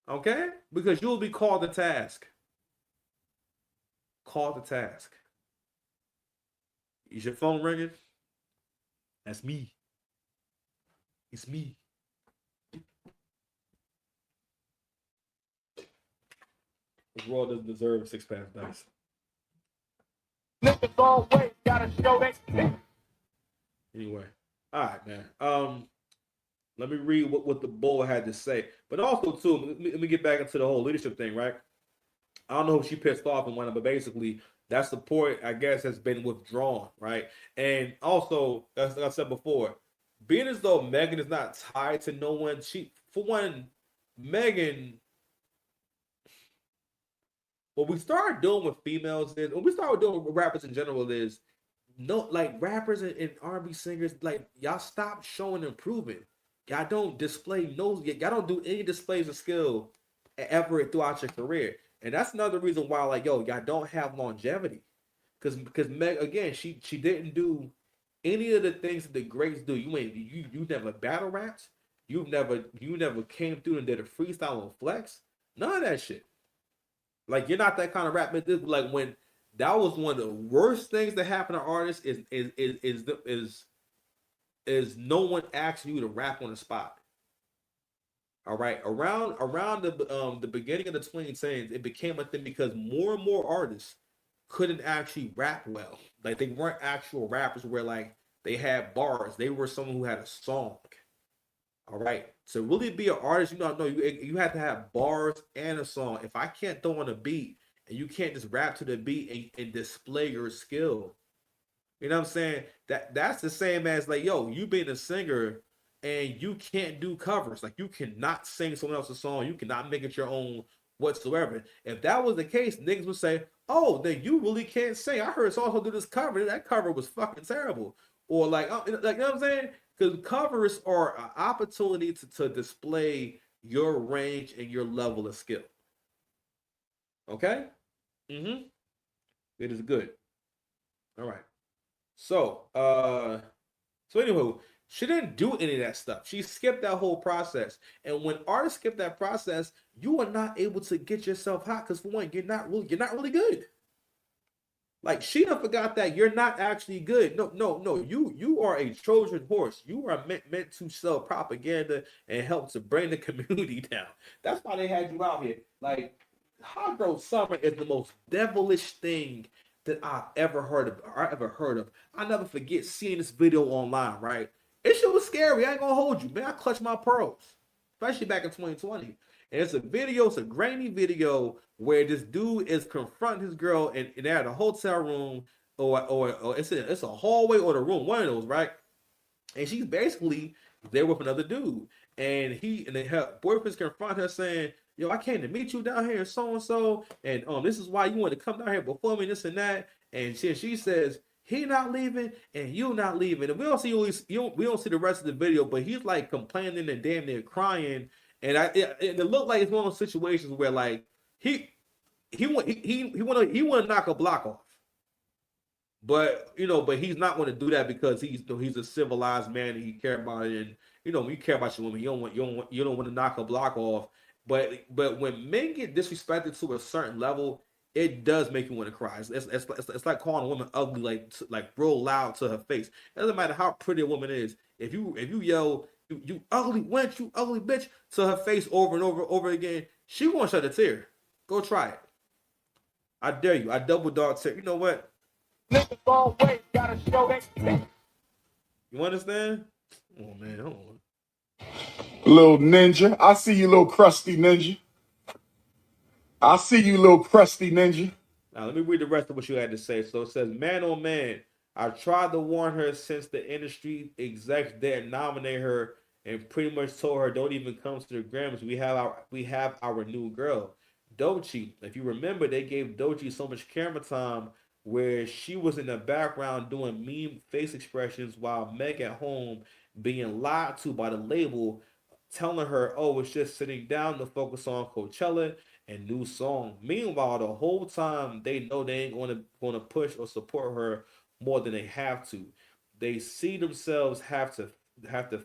Okay? Because you'll be called to task. Called to task. Is your phone ringing? That's me. It's me. The world doesn't deserve a six-pack dice. Niggas always gotta show they. Anyway, all right, man. Let me read what the bull had to say. But also, too, let me get back into the whole leadership thing, right? I don't know if she pissed off and whatnot, but basically, that support, I guess, has been withdrawn, right? And also, as I said before, being as though Megan is not tied to no one, for one, Megan, what we started doing with females is, what we started doing with rappers in general is, no, like rappers and R&B singers, like y'all stop showing improvement. Y'all don't display no, y'all don't do any displays of skill ever throughout your career, and that's another reason why, like, yo, y'all don't have longevity, because Meg, again, she didn't do any of the things that the greats do. You never battle raps. You never came through and did a freestyle on Flex. None of that shit. Like, you're not that kind of rap. Like, when that was one of the worst things that happened to artists is no one asking you to rap on the spot. All right, around the beginning of the 2010s, it became a thing because more and more artists couldn't actually rap well. Like, they weren't actual rappers where, like, they had bars. They were someone who had a song. All right. To really be an artist, you have to have bars and a song. If I can't throw on a beat and you can't just rap to the beat and display your skill, you know what I'm saying? That's the same as, like, yo, you being a singer and you can't do covers. Like, you cannot sing someone else's song. You cannot make it your own whatsoever. If that was the case, niggas would say, "Oh, then you really can't sing. I heard so do this cover. That cover was fucking terrible." Or like, you know what I'm saying? Because covers are an opportunity to display your range and your level of skill. Okay? Mm-hmm. It is good. All right. So, so anyway, she didn't do any of that stuff. She skipped that whole process. And when artists skip that process, you are not able to get yourself hot because, for one, you're not really good. Like, she done forgot that you're not actually good. No, no, no. You are a Trojan horse. You are meant to sell propaganda and help to bring the community down. That's why they had you out here. Like, Hot Girl Summer is the most devilish thing that I've ever heard of. I never forget seeing this video online, right? It shit was scary. I ain't gonna hold you, man. I clutched my pearls, especially back in 2020. And it's a grainy video where this dude is confronting his girl and they're at a hotel room, or it's a hallway or the room, one of those, right? And she's basically there with another dude. And her boyfriend's confront her saying, "Yo, I came to meet you down here and so, and this is why you want to come down here before me, this and that." And she says, "He not leaving and you not leaving." And we don't see the rest of the video, but he's like complaining and damn near crying. And it looked like it's one of those situations where, like, he he want to knock a block off. But he's not going to do that because he's a civilized man and he care about it. And when you care about your woman, you don't want to knock a block off. But when men get disrespected to a certain level, it does make you want to cry. It's like calling a woman ugly, like real loud to her face. It doesn't matter how pretty a woman is. If you yell, you ugly wench, you ugly bitch, to her face over and over again, she won't shed a tear. Go try it. I dare you. I double dog tip. You know what? Niggas always gotta show they. You understand? Oh man, hold on. Little ninja. I see you, little crusty ninja. I see you, little crusty ninja. Now let me read the rest of what you had to say. So it says, "Man, oh man, I tried to warn her since the industry execs didn't nominate her and pretty much told her don't even come to the Grammys. We have our new girl, Dochi. If you remember, they gave Dochi so much camera time where she was in the background doing meme face expressions while Meg at home being lied to by the label, telling her, oh, it's just sitting down to focus on Coachella and new song. Meanwhile, the whole time they know they ain't gonna push or support her more than they have to. They see themselves have to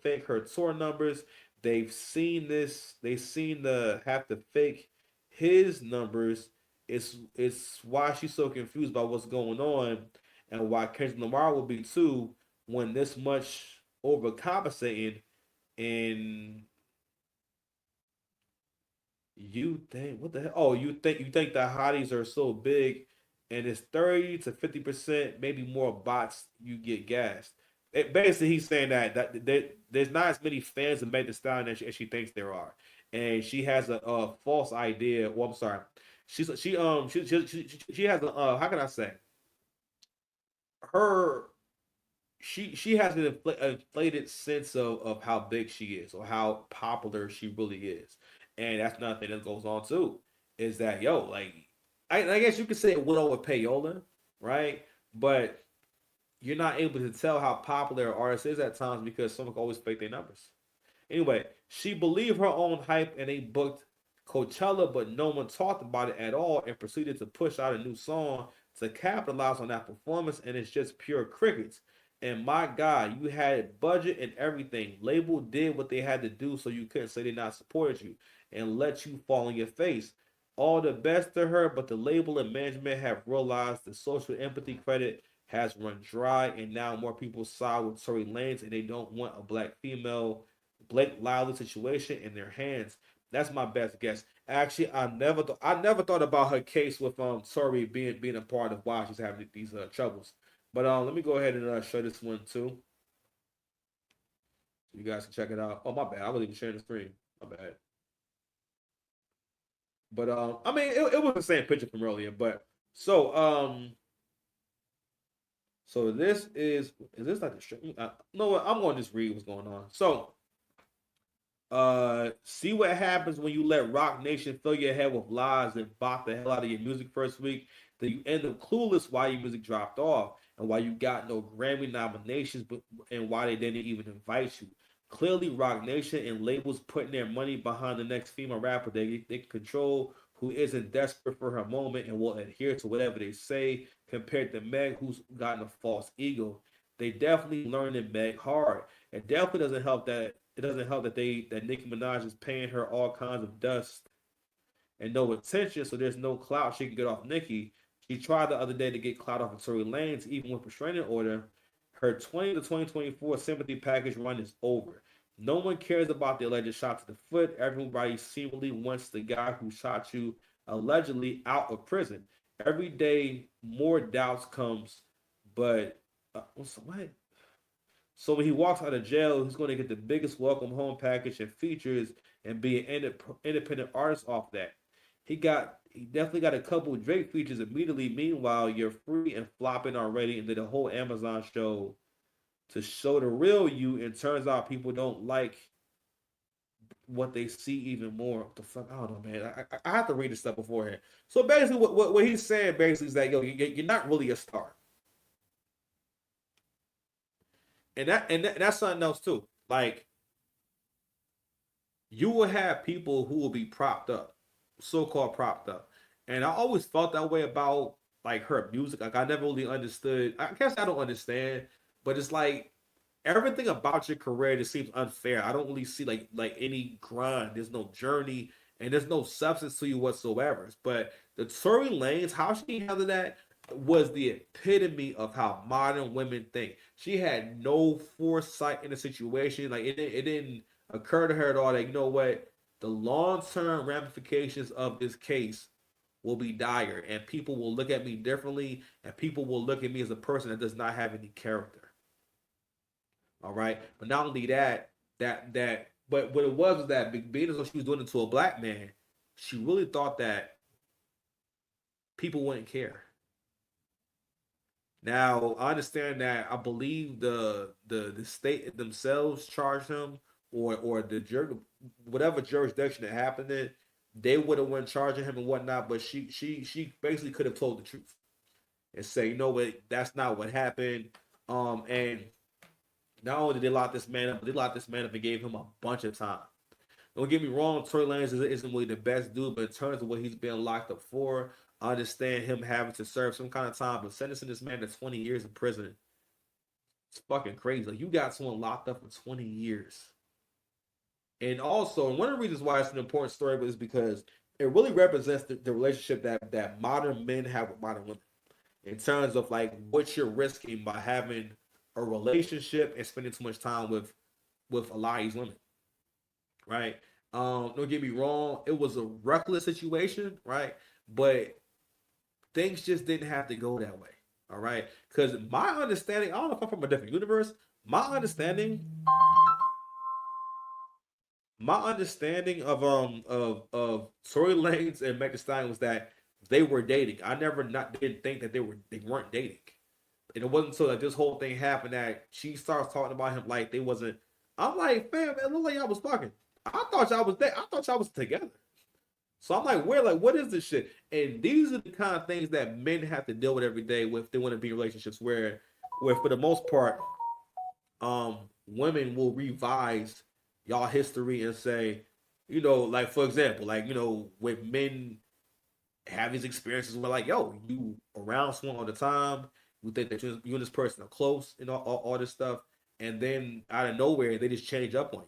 fake her tour numbers. they've seen this. They've seen the have to fake his numbers. It's why she's so confused about what's going on, and why Kendrick Lamar will be too when this much overcompensating. And you think what the hell? Oh, you think the hotties are so big, and it's 30 to 50%, maybe more bots. You get gassed. Basically, he's saying that there's not as many fans of Meg Thee Stallion as she thinks there are, and she has a false idea. Well, I'm sorry, she has a how can I say her she has an inflated sense of how big she is or how popular she really is, and that's another thing that goes on too. Is that yo like I guess you could say it went over payola, right? But you're not able to tell how popular an artist is at times because someone can always fake their numbers. Anyway, she believed her own hype and they booked Coachella, but no one talked about it at all and proceeded to push out a new song to capitalize on that performance, and it's just pure crickets. And my God, you had budget and everything. Label did what they had to do so you couldn't say they not supported you and let you fall on your face. All the best to her, but the label and management have realized the social empathy credit has run dry, and now more people side with Tory Lanez and they don't want a black female Blake Lively situation in their hands. That's my best guess. Actually, I never thought about her case with Tori being a part of why she's having these troubles. But let me go ahead and show this one too, so you guys can check it out. Oh my bad, I wasn't even sharing the screen. My bad. But I mean, it was the same picture from earlier. But so so this is this like the stream? No, what? I'm going to just read what's going on. So see what happens when you let Rock Nation fill your head with lies and bop the hell out of your music first week. Then you end up clueless why your music dropped off and why you got no Grammy nominations, but and why they didn't even invite you. Clearly, Rock Nation and labels putting their money behind the next female rapper. They control who isn't desperate for her moment and will adhere to whatever they say. Compared to Meg, who's gotten a false ego. They definitely learned it Meg hard. It definitely doesn't help that Nicki Minaj is paying her all kinds of dust and no attention, so there's no clout she can get off Nicki. She tried the other day to get clout off of Tory Lanez, even with restraining order. Her 20 to 2024 sympathy package run is over. No one cares about the alleged shot to the foot. Everybody seemingly wants the guy who shot you allegedly out of prison. Every day, more doubts comes, but what? So when he walks out of jail, he's going to get the biggest welcome home package and features and be an independent artist off that. He definitely got a couple of Drake features immediately. Meanwhile, you're free and flopping already into the whole Amazon show to show the real you. And turns out people don't like what they see even more. What the fuck? I don't know, man. I have to read this stuff beforehand. So basically, what he's saying basically is that yo, you're not really a star, and that's something else too. Like you will have people who will be propped up, so-called propped up. And I always felt that way about like her music. Like I never really understood. I guess I don't understand, but it's like everything about your career just seems unfair. I don't really see like any grind. There's no journey and there's no substance to you whatsoever. But the Tory Lanez, how she handled that was the epitome of how modern women think. She had no foresight in the situation. Like it didn't occur to her at all that you know what the long term ramifications of this case will be dire, and people will look at me differently, and people will look at me as a person that does not have any character. All right. But not only that, but what it was that being as though she was doing it to a black man, she really thought that people wouldn't care. Now I understand that I believe the state themselves charged him or whatever jurisdiction it happened in, they would have went charging him and whatnot. But she basically could have told the truth and say, you know what, that's not what happened. And not only did they lock this man up, but they locked this man up and gave him a bunch of time. Don't get me wrong, Tory Lanez isn't really the best dude, but in terms of what he's been locked up for, I understand him having to serve some kind of time, but sentencing this man to 20 years in prison, it's fucking crazy. Like, you got someone locked up for 20 years. And also, and one of the reasons why it's an important story is because it really represents the relationship that modern men have with modern women in terms of like what you're risking by having a relationship and spending too much time with a lot of these women, right? Don't get me wrong, it was a reckless situation, right? But things just didn't have to go that way, all right? Because my understanding, I don't know if I'm from a different universe. My understanding my understanding of Tory Lanez and Megan Stein was that they were dating. I never not didn't think that they weren't dating. And it wasn't until like this whole thing happened that she starts talking about him like they wasn't. I'm like, fam, it looked like y'all was fucking. I thought y'all was there. I thought y'all was together. So I'm like, where, like, what is this shit? And these are the kind of things that men have to deal with every day if they want to be in relationships where for the most part, women will revise y'all history and say, like for example, like when men have these experiences where like, yo, you around someone all the time, you think that you and this person are close and all this stuff, and then out of nowhere they just change up on you.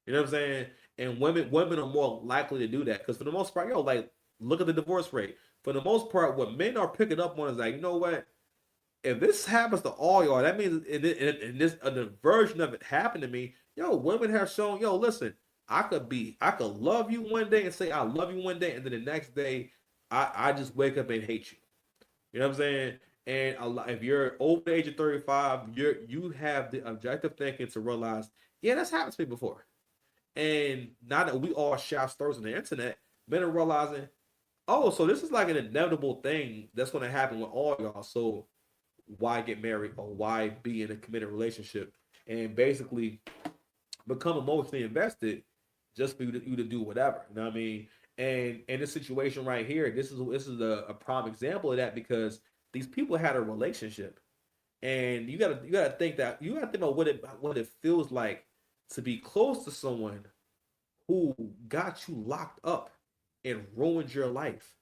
You know what I'm saying? And women are more likely to do that because for the most part, like look at the divorce rate. For the most part, what men are picking up on is like, you know what? If this happens to all y'all, that means in this a version of it happened to me. Women have shown, listen, I could love you one day and say I love you one day, and then the next day, I just wake up and hate you. You know what I'm saying? And if you're over the age of 35, you have the objective thinking to realize, yeah, that's happened to me before. And now that we all share stories on the internet, men are realizing, oh, so this is like an inevitable thing that's going to happen with all y'all. So why get married or why be in a committed relationship and basically become emotionally invested just for you to do whatever. You know what I mean? And in this situation right here, this is a prime example of that because these people had a relationship, and you gotta think that you gotta think about what it feels like to be close to someone who got you locked up and ruined your life